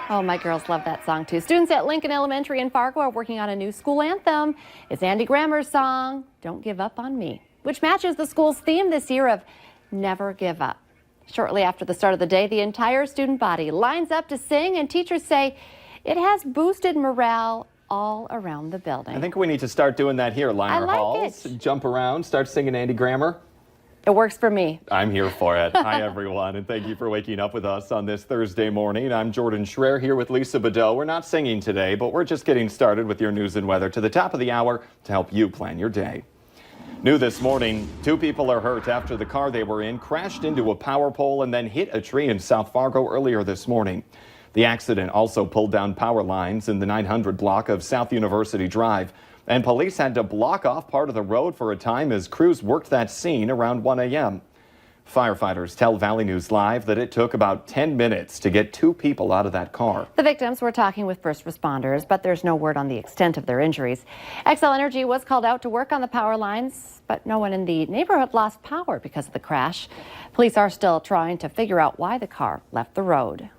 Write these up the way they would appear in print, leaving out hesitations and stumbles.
Oh, my girls love that song too. Students at Lincoln Elementary in Fargo are working on a new school anthem. It's Andy Grammer's song, Don't Give Up on Me, which matches the school's theme this year of Never Give Up. Shortly after the start of the day, the entire student body lines up to sing, and teachers say it has boosted morale all around the building. I think we need to start doing that here, Liner Halls. Jump around, start singing Andy Grammer. It works for me. I'm here for it. Hi, everyone, and thank you for waking up with us on this Thursday morning. I'm Jordan Schreier here with Lisa Bedell. We're not singing today, but we're just getting started with your news and weather to the top of the hour to help you plan your day. New this morning, 2 people are hurt after the car they were in crashed into a power pole and then hit a tree in South Fargo earlier this morning. The accident also pulled down power lines in the 900 block of South University Drive, and police had to block off part of the road for a time as crews worked that scene around 1 a.m. Firefighters tell Valley News Live that it took about 10 minutes to get 2 people out of that car. The victims were talking with first responders, but there's no word on the extent of their injuries. XL Energy was called out to work on the power lines, but no one in the neighborhood lost power because of the crash. Police are still trying to figure out why the car left the road.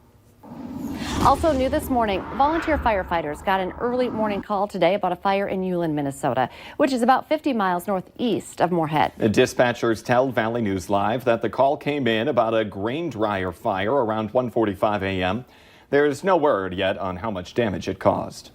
Also new this morning, volunteer firefighters got an early morning call today about a fire in Ulen, Minnesota, which is about 50 miles northeast of Moorhead. The dispatchers tell Valley News Live that the call came in about a grain dryer fire around 1:45 a.m. There's no word yet on how much damage it caused.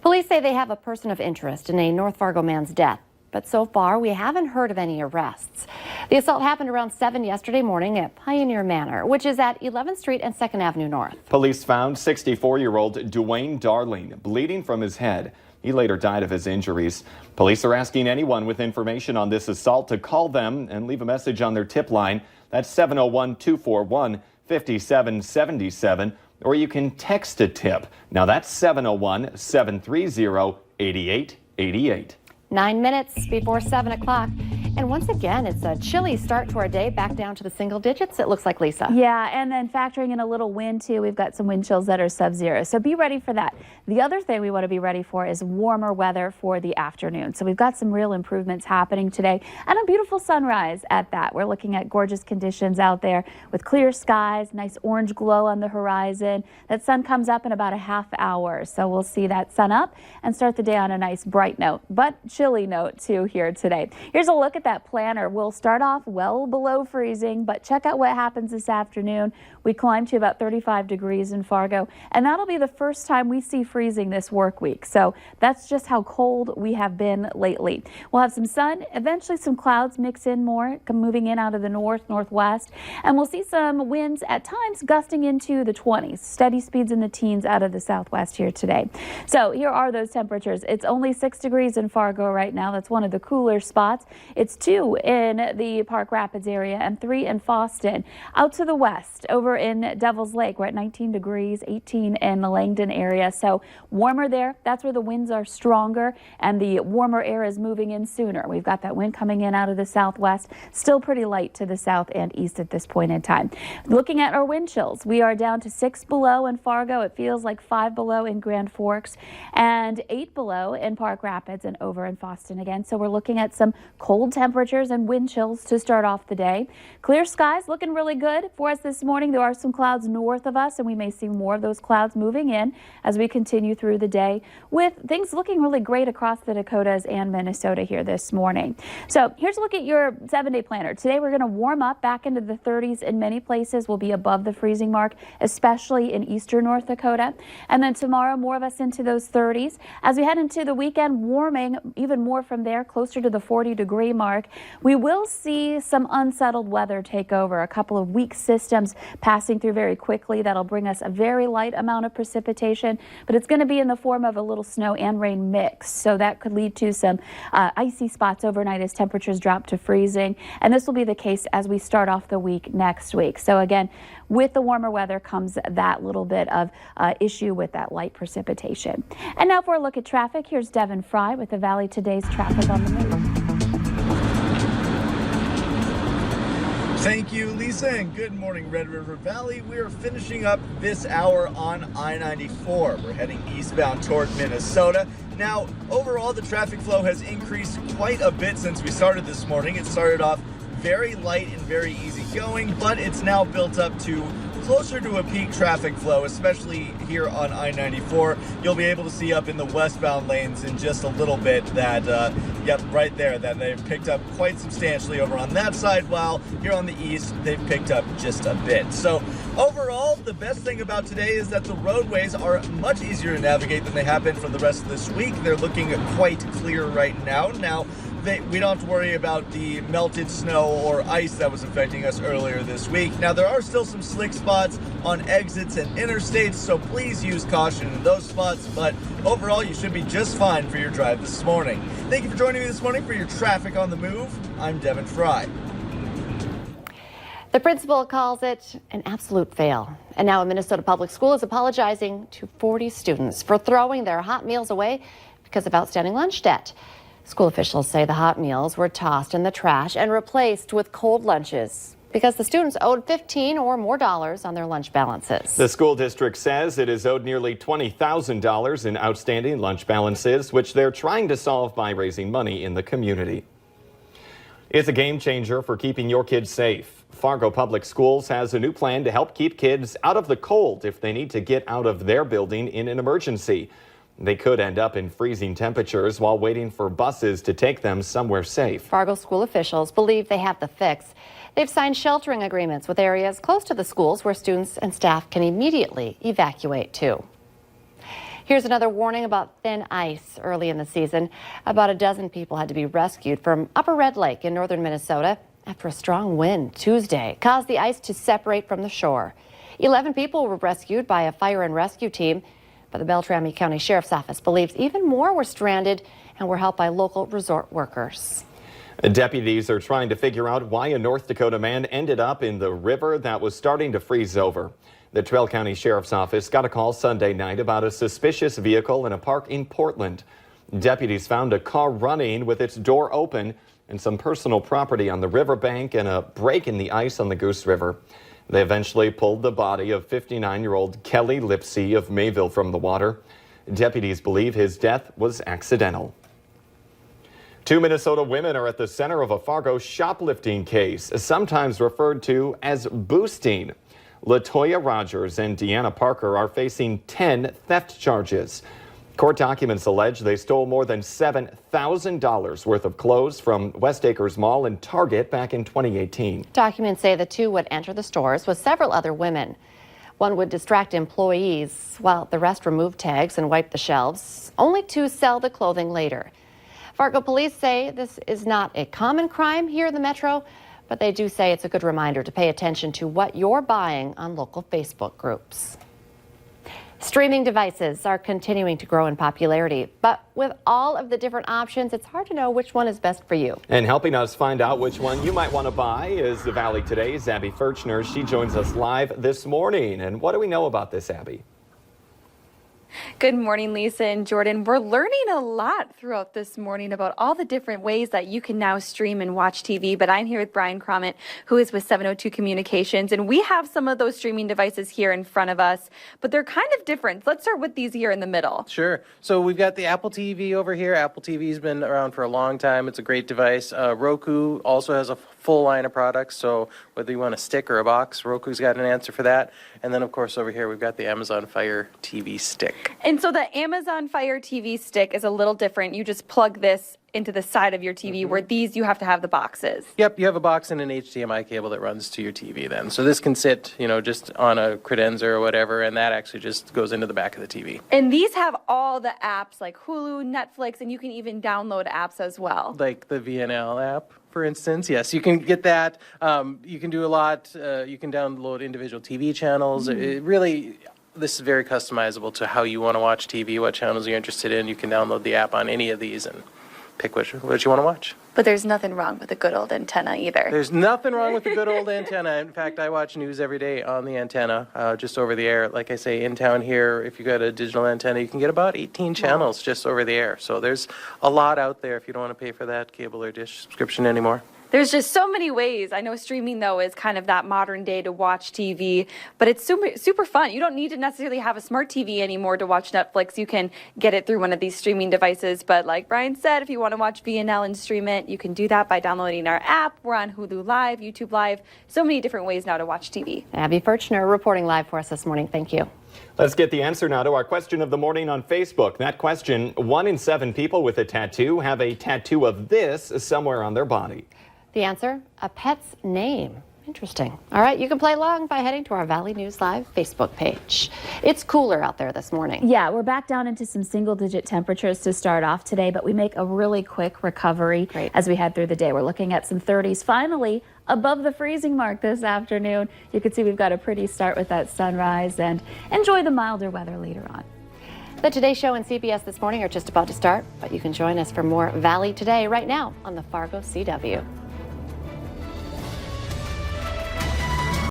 Police say they have a person of interest in a North Fargo man's death, but so far we haven't heard of any arrests. The assault happened around 7 yesterday morning at Pioneer Manor, which is at 11th Street and 2nd Avenue North. Police found 64-year-old Dwayne Darling bleeding from his head. He later died of his injuries. Police are asking anyone with information on this assault to call them and leave a message on their tip line. That's 701-241-5777, or you can text a tip. Now that's 701-730-8888. 9 minutes before 7 o'clock. And once again, it's a chilly start to our day, back down to the single digits, it looks like, Lisa. Yeah, and then factoring in a little wind, too. We've got some wind chills that are sub-zero, so be ready for that. The other thing we want to be ready for is warmer weather for the afternoon. So we've got some real improvements happening today, and a beautiful sunrise at that. We're looking at gorgeous conditions out there with clear skies, nice orange glow on the horizon. That sun comes up in about a half hour, so we'll see that sun up and start the day on a nice bright note, but chilly note, too, here today. Here's a look at that planner. We'll start off well below freezing, but check out what happens this afternoon. We climb to about 35 degrees in Fargo, and that'll be the first time we see freezing this work week. So that's just how cold we have been lately. We'll have some sun, eventually some clouds mix in more, moving in out of the northwest, and we'll see some winds at times gusting into the 20s, steady speeds in the teens out of the southwest here today. So here are those temperatures. It's only 6 degrees in Fargo right now. That's one of the cooler spots. It's 2 in the Park Rapids area and 3 in Fosston. Out to the west, over in Devil's Lake, we're at 19 degrees, 18 in the Langdon area. So warmer there. That's where the winds are stronger and the warmer air is moving in sooner. We've got that wind coming in out of the southwest, still pretty light to the south and east at this point in time. Looking at our wind chills, we are down to 6 below in Fargo. It feels like 5 below in Grand Forks and 8 below in Park Rapids and over in Fosston again. So we're looking at some cold temperatures and wind chills to start off the day. Clear skies looking really good for us this morning. There are some clouds north of us, and we may see more of those clouds moving in as we continue through the day, with things looking really great across the Dakotas and Minnesota here this morning. So here's a look at your 7-day planner. Today we're going to warm up back into the 30s in many places. We'll be above the freezing mark, especially in eastern North Dakota. And then tomorrow, more of us into those 30s. As we head into the weekend, warming even more from there, closer to the 40-degree mark. We will see some unsettled weather take over. A couple of weak systems passing through very quickly. That'll bring us a very light amount of precipitation, but it's going to be in the form of a little snow and rain mix. So that could lead to some icy spots overnight as temperatures drop to freezing. And this will be the case as we start off the week next week. So again, with the warmer weather comes that little bit of issue with that light precipitation. And now for a look at traffic, here's Devin Fry with the Valley Today's traffic on the move. Thank you, Lisa, and good morning, Red River Valley. We are finishing up this hour on I-94. We're heading eastbound toward Minnesota. Now, overall, the traffic flow has increased quite a bit since we started this morning. It started off very light and very easy going, but it's now built up to closer to a peak traffic flow, especially here on I-94. You'll be able to see up in the westbound lanes in just a little bit that, right there, that they've picked up quite substantially over on that side, while here on the east, they've picked up just a bit. So overall, the best thing about today is that the roadways are much easier to navigate than they have been for the rest of this week. They're looking quite clear right now. We don't have to worry about the melted snow or ice that was affecting us earlier this week. Now, there are still some slick spots on exits and interstates, so please use caution in those spots, but overall, you should be just fine for your drive this morning. Thank you for joining me this morning for your Traffic on the Move. I'm Devin Fry. The principal calls it an absolute fail. And now a Minnesota public school is apologizing to 40 students for throwing their hot meals away because of outstanding lunch debt. School officials say the hot meals were tossed in the trash and replaced with cold lunches because the students owed $15 or more on their lunch balances. The school district says it is owed nearly $20,000 in outstanding lunch balances, which they're trying to solve by raising money in the community. It's a game changer for keeping your kids safe. Fargo Public Schools has a new plan to help keep kids out of the cold if they need to get out of their building in an emergency. They could end up in freezing temperatures while waiting for buses to take them somewhere safe. Fargo school officials believe they have the fix. They've signed sheltering agreements with areas close to the schools where students and staff can immediately evacuate to. Here's another warning about thin ice early in the season. About a dozen people had to be rescued from Upper Red Lake in northern Minnesota after a strong wind Tuesday caused the ice to separate from the shore. 11 people were rescued by a fire and rescue team. But the Beltrami County Sheriff's Office believes even more were stranded and were helped by local resort workers. Deputies are trying to figure out why a North Dakota man ended up in the river that was starting to freeze over. The Trail County Sheriff's Office got a call Sunday night about a suspicious vehicle in a park in Portland. Deputies found a car running with its door open and some personal property on the riverbank and a break in the ice on the Goose River. They eventually pulled the body of 59-year-old Kelly Lipsey of Mayville from the water. Deputies believe his death was accidental. 2 Minnesota women are at the center of a Fargo shoplifting case, sometimes referred to as boosting. LaToya Rogers and Deanna Parker are facing 10 theft charges. Court documents allege they stole more than $7,000 worth of clothes from West Acres Mall and Target back in 2018. Documents say the two would enter the stores with several other women. One would distract employees while the rest removed tags and wiped the shelves, only to sell the clothing later. Fargo police say this is not a common crime here in the metro, but they do say it's a good reminder to pay attention to what you're buying on local Facebook groups. Streaming devices are continuing to grow in popularity, but with all of the different options, it's hard to know which one is best for you. And helping us find out which one you might want to buy is the Valley Today's Abby Furchner. She joins us live this morning. And what do we know about this, Abby? Good morning, Lisa and Jordan. We're learning a lot throughout this morning about all the different ways that you can now stream and watch TV. But I'm here with Brian Cromit, who is with 702 Communications, and we have some of those streaming devices here in front of us, but they're kind of different. Let's start with these here in the middle. Sure. So we've got the Apple TV over here. Apple TV's been around for a long time. It's a great device. Roku also has a full line of products, so whether you want a stick or a box, Roku's got an answer for that. And then, of course, over here we've got the Amazon Fire TV stick. And so the Amazon Fire TV stick is a little different. You just plug this into the side of your TV, where these you have to have the boxes. Yep, you have a box and an HDMI cable that runs to your TV then. So this can sit, just on a credenza or whatever, and that actually just goes into the back of the TV. And these have all the apps like Hulu, Netflix, and you can even download apps as well. Like the VNL app, for instance. Yes, you can get that. You can do a lot. You can download individual TV channels. It really, this is very customizable to how you want to watch TV, what channels you're interested in. You can download the app on any of these and pick what you want to watch. But there's nothing wrong with a good old antenna either. There's nothing wrong with the good old antenna. In fact, I watch news every day on the antenna, just over the air. Like I say, in town here, if you got a digital antenna, you can get about 18 channels just over the air. So there's a lot out there if you don't want to pay for that cable or dish subscription anymore. There's just so many ways. I know streaming, though, is kind of that modern day to watch TV, but it's super fun. You don't need to necessarily have a smart TV anymore to watch Netflix. You can get it through one of these streaming devices. But like Brian said, if you want to watch VNL and stream it, you can do that by downloading our app. We're on Hulu Live, YouTube Live, so many different ways now to watch TV. Abby Furchner reporting live for us this morning. Thank you. Let's get the answer now to our question of the morning on Facebook. That question, 1 in 7 people with a tattoo have a tattoo of this somewhere on their body. The answer, a pet's name. Interesting. All right, you can play along by heading to our Valley News Live Facebook page. It's cooler out there this morning. Yeah, we're back down into some single-digit temperatures to start off today, but we make a really quick recovery as we head through the day. We're looking at some 30s, finally above the freezing mark this afternoon. You can see we've got a pretty start with that sunrise, and enjoy the milder weather later on. The Today Show and CBS This Morning are just about to start, but you can join us for more Valley Today right now on the Fargo CW.